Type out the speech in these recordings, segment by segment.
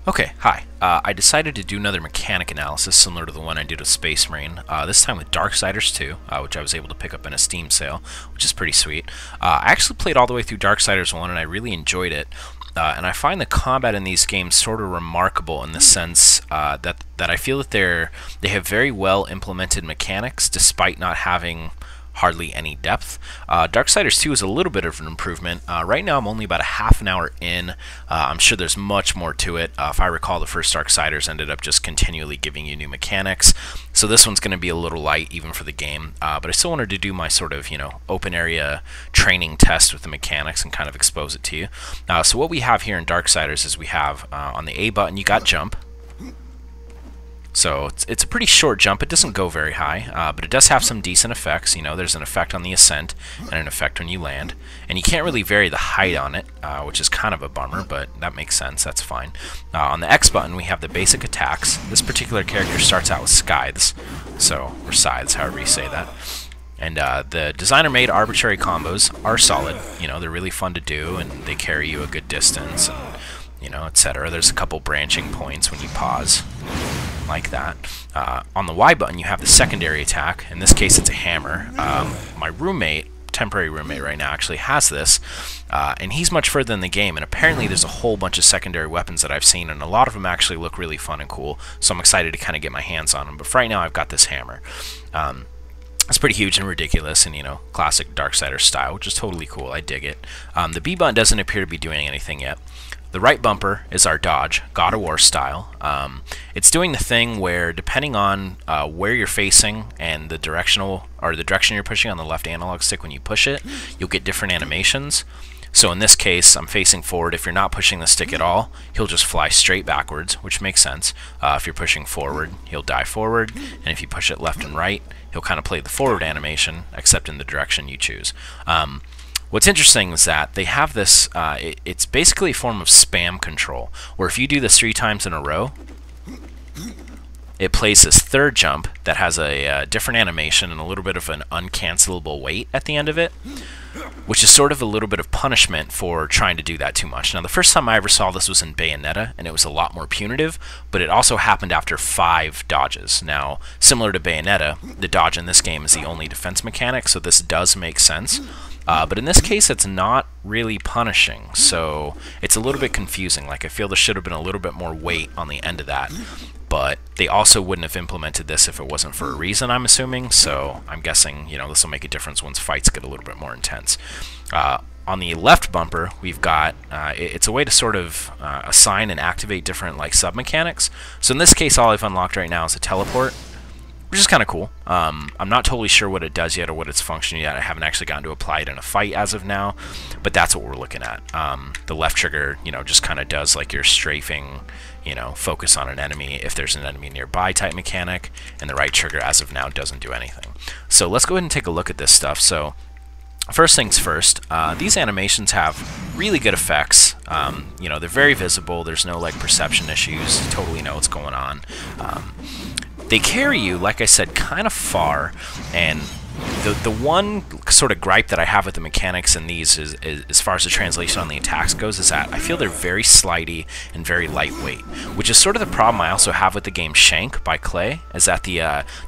Okay, hi. I decided to do another mechanic analysis similar to the one I did with Space Marine, this time with Darksiders 2, which I was able to pick up in a Steam sale, which is pretty sweet. I actually played all the way through Darksiders 1 and I really enjoyed it. And I find the combat in these games sort of remarkable in the sense that I feel that they have very well implemented mechanics despite not having hardly any depth. Darksiders 2 is a little bit of an improvement. Right now I'm only about a half an hour in. I'm sure there's much more to it. If I recall, the first Darksiders ended up just continually giving you new mechanics. So this one's going to be a little light even for the game. But I still wanted to do my sort of, open area training test with the mechanics and kind of expose it to you. So what we have here in Darksiders is we have on the A button you got jump. So it's a pretty short jump. It doesn't go very high, but it does have some decent effects. There's an effect on the ascent and an effect when you land. And you can't really vary the height on it, which is kind of a bummer, but that makes sense. That's fine. On the X button, we have the basic attacks. This particular character starts out with scythes, or scythes, however you say that. And the designer-made arbitrary combos are solid. They're really fun to do, and they carry you a good distance, and etc. There's a couple branching points when you pause, like that. On the Y button you have the secondary attack. In this case it's a hammer. My temporary roommate right now actually has this, and he's much further in the game, and apparently there's a whole bunch of secondary weapons that I've seen, and a lot of them actually look really fun and cool, so I'm excited to kind of get my hands on them. But for right now I've got this hammer. It's pretty huge and ridiculous and, classic Darksiders style, which is totally cool. I dig it. The B button doesn't appear to be doing anything yet. The right bumper is our dodge, God of War style. It's doing the thing where, depending on where you're facing and the direction you're pushing on the left analog stick when you push it, you'll get different animations. So in this case, I'm facing forward. If you're not pushing the stick at all, he'll just fly straight backwards, which makes sense. If you're pushing forward, he'll die forward, and if you push it left and right, he'll kind of play the forward animation, except in the direction you choose. What's interesting is that they have this, it's basically a form of spam control, where if you do this 3 times in a row, it plays this third jump that has a different animation and a little bit of an uncancelable weight at the end of it, which is sort of a little bit of punishment for trying to do that too much. Now, the first time I ever saw this was in Bayonetta, and it was a lot more punitive, but it also happened after 5 dodges. Now, similar to Bayonetta, the dodge in this game is the only defense mechanic, so this does make sense. But in this case, it's not really punishing, so it's a little bit confusing. Like, I feel there should have been a little bit more weight on the end of that, but they also wouldn't have implemented this if it wasn't for a reason, I'm assuming, so I'm guessing, this will make a difference once fights get a little bit more intense. On the left bumper, we've got, it's a way to sort of assign and activate different, sub-mechanics. So in this case, all I've unlocked right now is a teleport, which is kind of cool. I'm not totally sure what it does yet or what its function yet. I haven't actually gotten to apply it in a fight as of now, but that's what we're looking at. The left trigger, just kind of does like your strafing, focus on an enemy if there's an enemy nearby type mechanic, and the right trigger as of now doesn't do anything. So let's go ahead and take a look at this stuff. So first things first, these animations have really good effects. They're very visible. There's no perception issues. You totally know what's going on. They carry you, like I said, kind of far, and the one sort of gripe that I have with the mechanics in these is as far as the translation on the attacks goes, is that I feel they're very slidey and very lightweight, which is sort of the problem I also have with the game Shank by Clay, is that the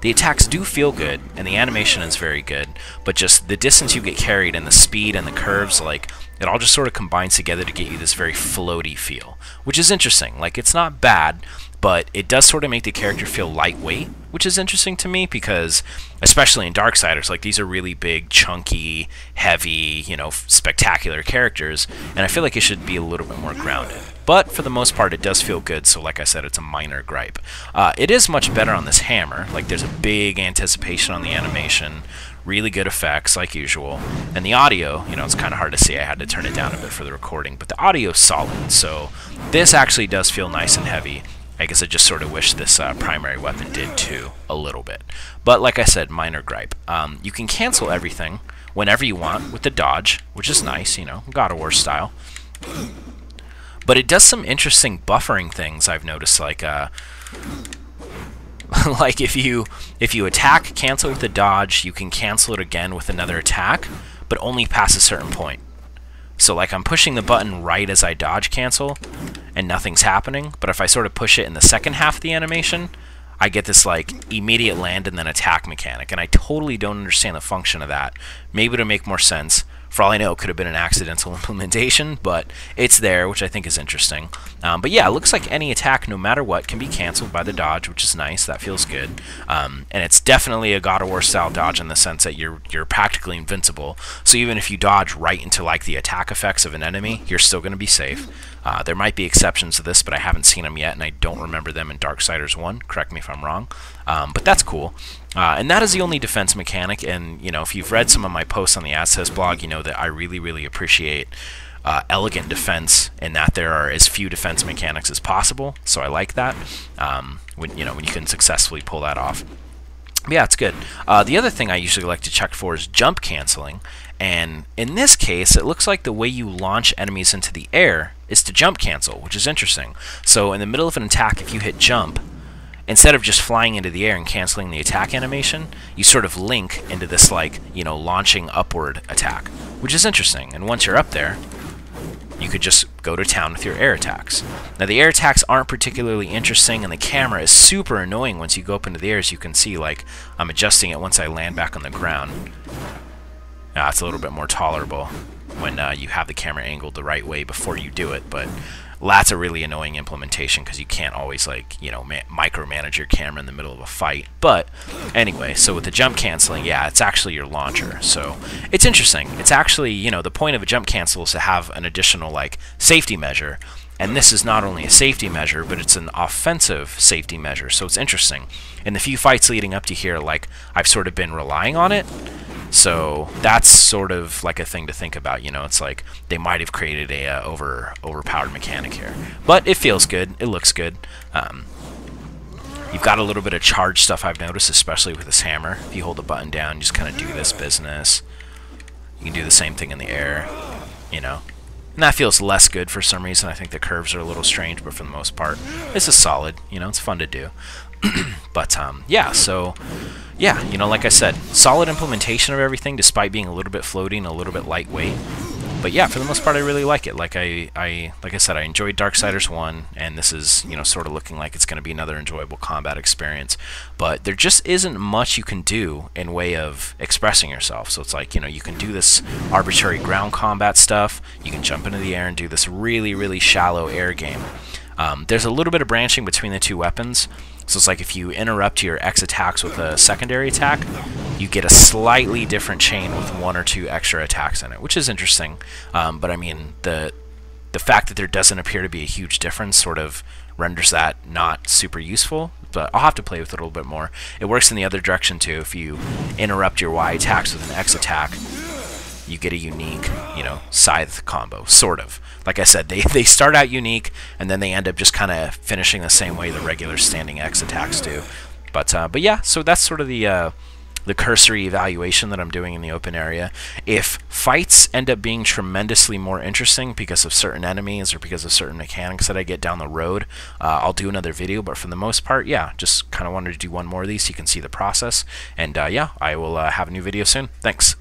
attacks do feel good and the animation is very good, but just the distance you get carried and the speed and the curves, it all just sort of combines together to get you this very floaty feel, which is interesting. It's not bad, but it does sort of make the character feel lightweight, which is interesting to me because, especially in Darksiders, these are really big, chunky, heavy, spectacular characters, and I feel like it should be a little bit more grounded. But for the most part, it does feel good, so like I said, it's a minor gripe. It is much better on this hammer. There's a big anticipation on the animation, really good effects, like usual, and the audio, it's kind of hard to see. I had to turn it down a bit for the recording, but the audio is solid, so this actually does feel nice and heavy. I guess I just sort of wish this primary weapon did too, a little bit. But like I said, minor gripe. You can cancel everything whenever you want with the dodge, which is nice, God of War style. But it does some interesting buffering things I've noticed, like if you attack, cancel with the dodge, you can cancel it again with another attack, but only past a certain point. So like I'm pushing the button right as I dodge cancel and nothing's happening, but if I sort of push it in the second half of the animation, I get this like immediate land and then attack mechanic, and I totally don't understand the function of that. Maybe to make more sense. For all I know, it could have been an accidental implementation, but it's there, which I think is interesting. But yeah, it looks like any attack, no matter what, can be canceled by the dodge, which is nice. That feels good. And it's definitely a God of War style dodge in the sense that you're practically invincible. So even if you dodge right into like the attack effects of an enemy, you're still going to be safe. There might be exceptions to this, but I haven't seen them yet, and I don't remember them in Darksiders 1. Correct me if I'm wrong. But that's cool. And that is the only defense mechanic, and you know, if you've read some of my posts on the AdSense blog, you know that I really appreciate elegant defense, and that there are as few defense mechanics as possible. So I like that when you can successfully pull that off. Yeah, it's good. The other thing I usually like to check for is jump canceling, and in this case, it looks like the way you launch enemies into the air is to jump cancel, which is interesting. So in the middle of an attack, if you hit jump, instead of just flying into the air and canceling the attack animation, you sort of link into this, like, you know, launching upward attack, which is interesting. And once you're up there, you could just go to town with your air attacks. Now, the air attacks aren't particularly interesting, and the camera is super annoying once you go up into the air. As you can see, like, I'm adjusting it once I land back on the ground. It's a little bit more tolerable when you have the camera angled the right way before you do it, but that's a really annoying implementation because you can't always, like, you know, micromanage your camera in the middle of a fight. But anyway, so with the jump canceling, yeah, it's actually your launcher. So it's interesting. It's actually, you know, the point of a jump cancel is to have an additional, like, safety measure. And this is not only a safety measure, but it's an offensive safety measure. So it's interesting. In the few fights leading up to here, like, I've sort of been relying on it. So that's sort of like a thing to think about, you know. It's like they might have created a overpowered mechanic here, but it feels good. It looks good. You've got a little bit of charge stuff I've noticed, especially with this hammer. If you hold the button down, you just kind of do this business. You can do the same thing in the air, you know. And that feels less good for some reason. I think the curves are a little strange, but for the most part, this is solid. You know, it's fun to do. But yeah, so yeah, you know, like I said, solid implementation of everything despite being a little bit floating, a little bit lightweight. But yeah, for the most part, I really like it. Like I said, I enjoyed Darksiders 1, and this is, you know, sort of looking like it's going to be another enjoyable combat experience. But there just isn't much you can do in way of expressing yourself. So it's like, you know, you can do this arbitrary ground combat stuff. You can jump into the air and do this really shallow air game. There's a little bit of branching between the two weapons. So it's like if you interrupt your X attacks with a secondary attack, you get a slightly different chain with 1 or 2 extra attacks in it, which is interesting. But I mean, the fact that there doesn't appear to be a huge difference sort of renders that not super useful. But I'll have to play with it a little bit more. It works in the other direction too. If you interrupt your Y attacks with an X attack, you get a unique, you know, scythe combo, sort of. Like I said, they start out unique, and then they end up just kind of finishing the same way the regular standing X attacks do. But yeah, so that's sort of the cursory evaluation that I'm doing in the open area. If fights end up being tremendously more interesting because of certain enemies or because of certain mechanics that I get down the road, I'll do another video. But for the most part, yeah, just kind of wanted to do one more of these so you can see the process. And yeah, I will have a new video soon. Thanks.